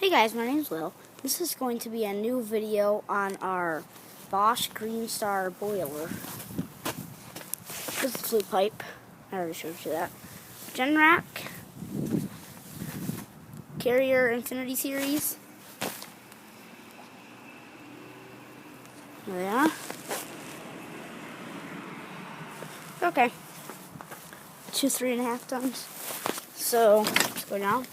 Hey guys, my name's Will. This is going to be a new video on our Bosch Green Star boiler. This is the flue pipe. I already showed you that. Gen rack. Carrier Infinity Series. There they are. Okay. 2 3.5 tons. So, let's go down.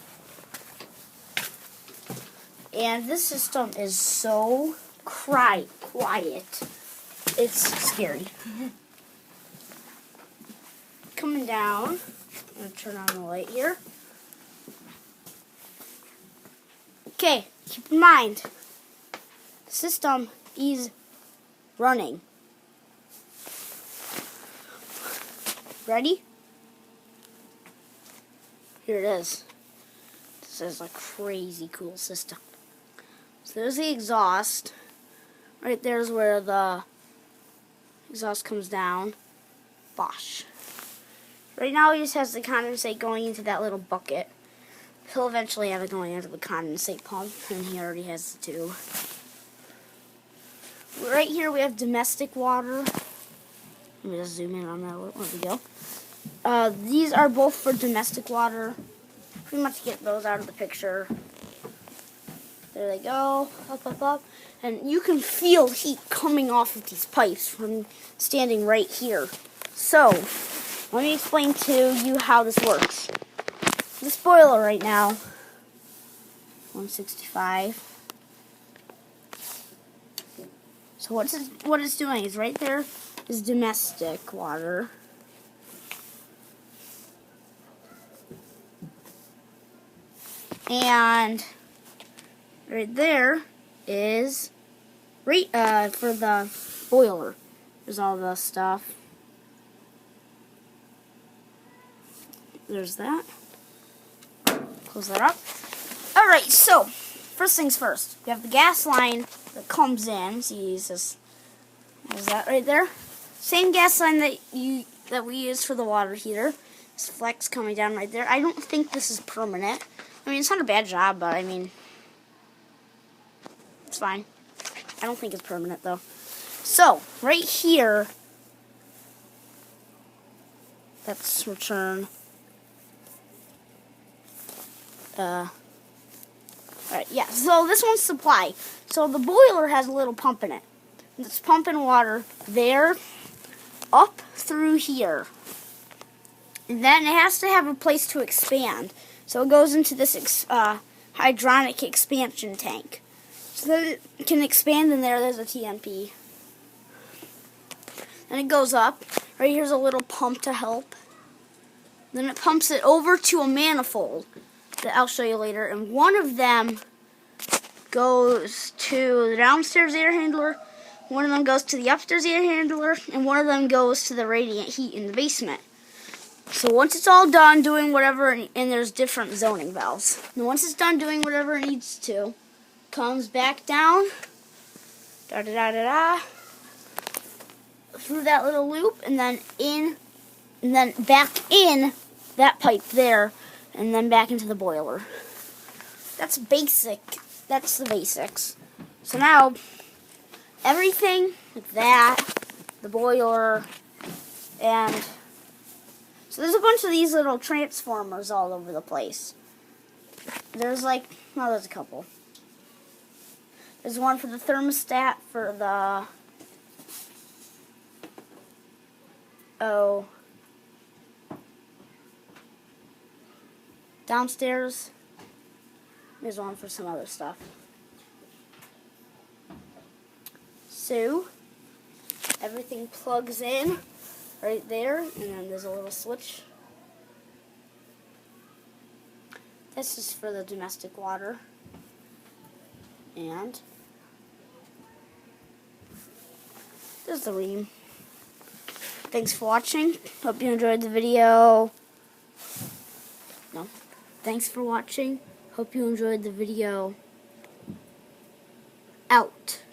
And this system is so quiet. It's scary. Coming down. I'm going to turn on the light here. Okay, keep in mind, the system is running. Ready? Here it is. This is a crazy cool system. So there's the exhaust. Right there's where the exhaust comes down. Bosch. Right now he just has the condensate going into that little bucket. He'll eventually have it going into the condensate pump, and he already has the two. Right here we have domestic water. Let me just zoom in on that a little. There we go. These are both for domestic water. Pretty much get those out of the picture. There they go, up. And you can feel heat coming off of these pipes from standing right here. So, let me explain to you how this works. This boiler right now, 165. So what it's doing is right there is domestic water. And right there is for the boiler. There's all the stuff. There's that. Close that up. Alright, so first things first. We have the gas line that comes in. See, there's that right there. Same gas line that we use for the water heater. This flex coming down right there. I don't think this is permanent. I mean, it's not a bad job, but I mean, it's fine. I don't think it's permanent, though. So, right here, let's return. Alright, yeah, so this one's supply. So the boiler has a little pump in it. It's pumping water there, up through here. And then it has to have a place to expand. So it goes into this hydronic expansion tank. So that it can expand in there. There's a TNP. Then it goes up. Right here's a little pump to help. Then it pumps it over to a manifold that I'll show you later. And one of them goes to the downstairs air handler. One of them goes to the upstairs air handler. And one of them goes to the radiant heat in the basement. So once it's all done doing whatever, and there's different zoning valves. And once it's done doing whatever it needs to, comes back down, through that little loop, and then in, and then back in that pipe there, and then back into the boiler. That's basic. That's the basics. So now, everything like that, the boiler, and so there's a bunch of these little transformers all over the place. There's there's a couple. There's one for the thermostat, for the downstairs. There's one for some other stuff. So everything plugs in right there, and then there's a little switch. This is for the domestic water. And there's the ream. Thanks for watching. Hope you enjoyed the video. Thanks for watching. Hope you enjoyed the video. Out.